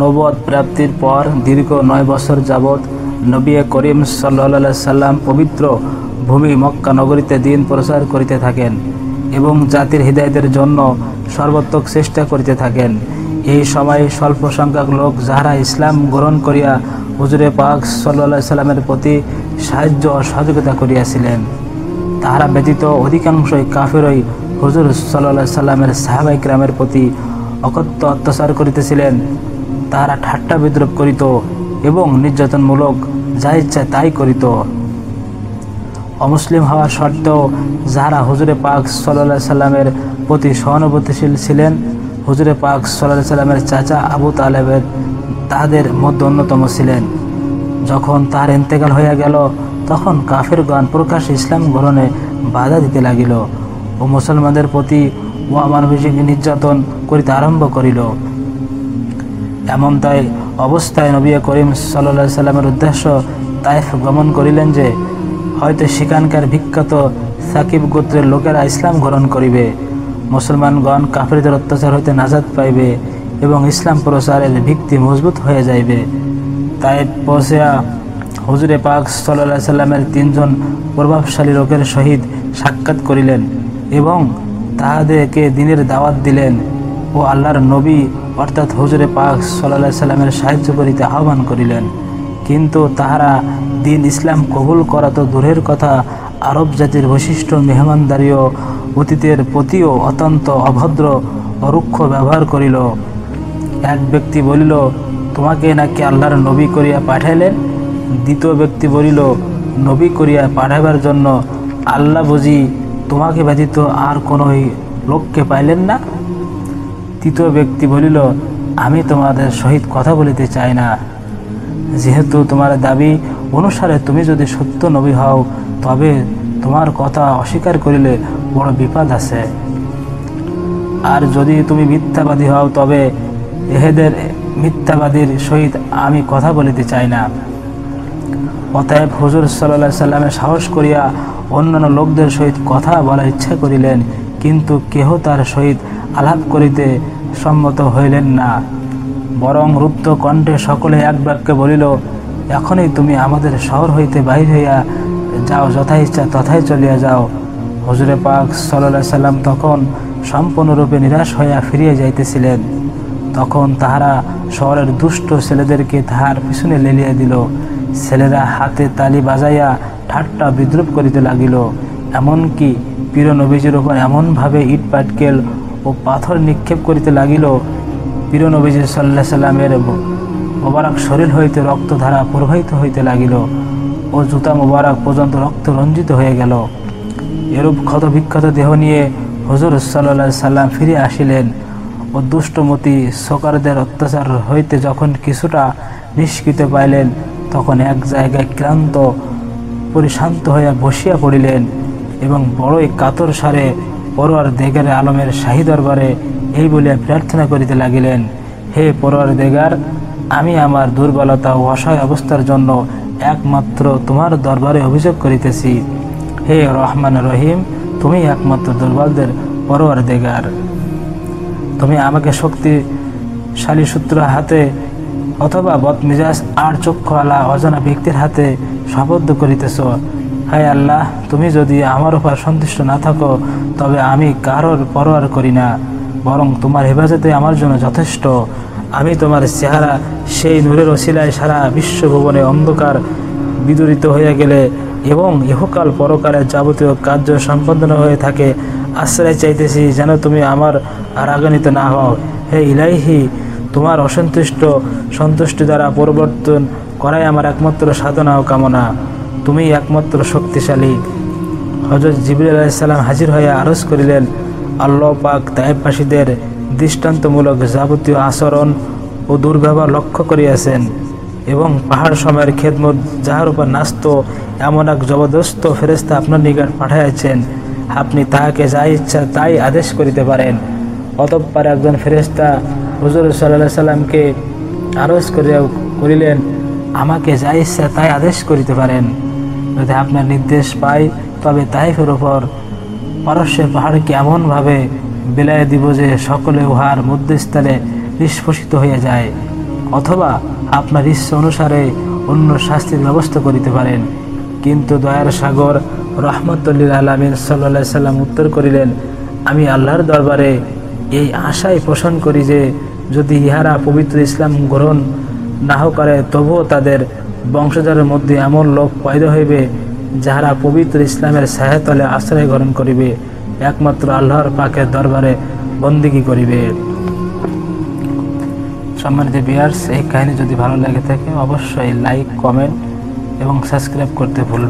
নবুয়ত প্রাপ্তির পর দীর্ঘ 9 বছর যাবৎ নবী করিম সাল্লাল্লাহু আলাইহি সাল্লাম পবিত্র ভূমি মক্কা নগরীতে দিন প্রচার করিতে থাকেন এবং জাতির হিদায়াতের জন্য সর্বাত্মক চেষ্টা করিতে থাকেন। এই সময় স্বল্প সংখ্যক লোক যাহারা ইসলাম গ্রহণ করিয়া হুজুরে পাক সাল্লাল্লাহু আলাইহি সাল্লামের প্রতি সাহায্য ও সহযোগিতা করিয়াছিলেন, তাহারা ব্যতীত অধিকাংশই কাফেরই হুজুর সাল্লাল্লাহু আলাইহি সাল্লামের সাহাবায়ে কিরামের প্রতি অকথ্য অত্যাচার করিতেছিলেন। তাহারা ঠাট্টা বিদ্রুপ করিত এবং নির্যাতনমূলক যা ইচ্ছা তাই করিত। অমুসলিম হওয়ার সত্ত্বেও যাহারা হুজুরে পাক সাল্লাল্লাহু আলাইহি সাল্লামের প্রতি সহানুভূতিশীল ছিলেন, হুজুরে পাক সাল্লাল্লাহু আলাইহি সাল্লামের চাচা আবু তালেবের তাদের মধ্যে অন্যতম ছিলেন। যখন তার ইন্তেকাল হইয়া গেল, তখন কাফিরগণ প্রকাশ্যে ইসলাম গ্রহণে বাধা দিতে লাগিল ও মুসলমানদের প্রতি অমানবিক নির্যাতন করিতে আরম্ভ করিল। এমনটাই অবস্থায় নবী করিম সাল্লাল্লাহু আলাইহি সাল্লামের উদ্দেশ্য তায়েফ গমন করিলেন যে হয়তো সেখানকার বিখ্যাত সাকিব গোত্রের লোকেরা ইসলাম গ্রহণ করিবে, মুসলমানগণ কাফিরদের অত্যাচার হইতে নাজাত পাইবে এবং ইসলাম প্রচারের ভিত্তি মজবুত হয়ে যাইবে। তায়েফ পৌঁছিয়া হুজুরে পাক সাল্লাল্লাহু আলাইহি সাল্লামের 3 জন প্রভাবশালী লোকের সহিত সাক্ষাৎ করিলেন এবং তাহাদেরকে দ্বীনের দাওয়াত দিলেন ও আল্লাহর নবী অর্থাৎ হুজুরে পাক সাল্লাল্লাহু আলাইহি সাল্লামের সাহায্য করিতে আহ্বান করিলেন। কিন্তু তাহারা দিন ইসলাম কবুল করা তো দূরের কথা, আরব জাতির বৈশিষ্ট্য মেহমানদারি ও অতীতের প্রতিও অত্যন্ত অভদ্র ও রুক্ষ ব্যবহার করিল। এক ব্যক্তি বলিল, তোমাকে নাকি আল্লাহর নবী করিয়া পাঠাইলেন? দ্বিতীয় ব্যক্তি বলিল, নবী করিয়া পাঠাইবার জন্য আল্লাহ বুঝি তোমাকে ব্যতীত আর কোনো লোককে পাইলেন না? তৃতীয় ব্যক্তি বলিল, আমি তোমাদের সহিত কথা বলিতে চাই না। যেহেতু তোমার দাবি অনুসারে তুমি যদি সত্য নবী হও, তবে তোমার কথা অস্বীকার করিলে বড় বিপদ আছে। আর যদি তুমি মিথ্যাবাদী হও, তবে এহেদের মিথ্যাবাদীর সহিত আমি কথা বলিতে চাই না। অতএব হুজুর সাল্লাল্লাহু আলাইহি সাল্লামের সাহস করিয়া অন্যান্য লোকদের সহিত কথা বলার ইচ্ছা করিলেন, কিন্তু কেহ তার সহিত আলাপ করিতে সম্মত হইলেন না। বরং রুদ্ধ কণ্ঠে সকলে এক বাক্যে বলিল, এখনই তুমি আমাদের শহর হইতে বাহির হইয়া যাও, যথা ইচ্ছা তথায় চলিয়া যাও। হুজুরে পাক সাল্লাল্লাহু আলাইহি সাল্লাম তখন সম্পূর্ণরূপে নিরাশ হইয়া ফিরিয়া যাইতেছিলেন। তখন তাহারা শহরের দুষ্ট ছেলেদেরকে তাহার পিছনে লেলিয়া দিল। ছেলেরা হাতে তালি বাজাইয়া ঠাট্টা বিদ্রুপ করিতে লাগিল। এমনকি প্রিয় নবীজির উপর এমনভাবে ইট পাটকেল ও পাথর নিক্ষেপ করিতে লাগিল, প্রিয় নবীজি সাল্লাল্লাহু আলাইহি সাল্লামের মোবারক শরীর হইতে রক্তধারা প্রবাহিত হইতে লাগিল ও জুতা মোবারক পর্যন্ত রক্ত রঞ্জিত হয়ে গেল। এরূপ ক্ষত বিক্ষত দেহ নিয়ে হুজুর সাল্লাল্লাহু আলাইহি সাল্লাম ফিরে আসিলেন ও দুষ্টমতি শোকারদের অত্যাচার হইতে যখন কিছুটা নিষ্কৃতি পাইলেন, তখন এক জায়গায় ক্লান্ত পরিশান্ত হইয়া বসিয়া পড়িলেন এবং বড়ই কাতর সারে পরওয়ারদিগার আলমের শাহী দরবারে এই বলিয়া প্রার্থনা করিতে লাগিলেন, হে পরওয়ারদিগার, আমি আমার দুর্বলতা ও অসহায় অবস্থার জন্য একমাত্র তোমার দরবারে অভিযোগ করিতেছি। হে রহমান রহিম, তুমি একমাত্র দুর্বলদের পরওয়ারদিগার। তুমি আমাকে শক্তিশালী সূত্র হাতে অথবা বদমিজাজ আর চক্ষুওয়ালা অজানা ব্যক্তির হাতে শপথ করিতেছ। হায় আল্লাহ, তুমি যদি আমার উপর সন্তুষ্ট না থাকো, তবে আমি কারোর পরোয়ার করি না, বরং তোমার হেফাজতে আমার জন্য যথেষ্ট। আমি তোমার চেহারা সেই নূরের ওসিলায় সারা বিশ্বভুবনে অন্ধকার বিদূরিত হইয়া গেলে এবং ইহকাল পরকালের যাবতীয় কার্য সম্পন্ন হয়ে থাকে আশ্রয় চাইতেছি, যেন তুমি আমার রাগান্বিত না হও। হে ইলাহি, তোমার সন্তুষ্টি দ্বারা পরিবর্তন করাই আমার একমাত্র সাধনা ও কামনা। তুমি একমাত্র শক্তিশালী। হযরত জিবরিল আলাইহিস সালাম হাজির হইয়া আরজ করিলেন, আল্লাহ পাক তায়েফবাসীদের দৃষ্টান্তমূলক যাবতীয় আচরণ ও দুর্ব্যবহার লক্ষ্য করিয়াছেন এবং পাহাড় সময়ের খেদমত যাহার উপর নাস্ত এমন এক জবরদস্ত ফেরেশতা আপনার নিকট পাঠাইয়াছেন, আপনি তাহাকে যা ইচ্ছা তাই আদেশ করিতে পারেন। অতঃপর একজন ফেরেশতা হুজুর সাল্লাল্লাহু আলাইহি সাল্লামকে আরজ করিলেন, আমাকে যা ইচ্ছা তাই আদেশ করিতে পারেন। যদি আপনার নির্দেশ পাই, তবে তাইফের ওপর পারস্যের পাহাড়কে এমনভাবে বিলাইয়া দিব যে সকলে উহার মধ্যস্থলে নিষ্পোষিত হইয়া যায়। অথবা আপনার ইচ্ছা অনুসারে অন্য শাস্তির ব্যবস্থা করিতে পারেন। কিন্তু দয়ার সাগর রহমতুল্লিল আলামিন সাল্লাল্লাহু আলাইহি সাল্লাম উত্তর করিলেন, আমি আল্লাহর দরবারে এই আশাই পোষণ করি যে যদি ইহারা পবিত্র ইসলাম গ্রহণ না করে তবুও তাদের বংশধরের মধ্যে এমন লোক পয়দা হইবে যাহারা পবিত্র ইসলামের ছায়াতলে আশ্রয় গ্রহণ করিবে, একমাত্র আল্লাহর পাকের দরবারে বন্দিগি করিবে। সম্মানিত ভিউয়ার্স, এই কাহিনী যদি ভালো লেগে থাকে অবশ্যই লাইক, কমেন্ট এবং সাবস্ক্রাইব করতে ভুলবেন।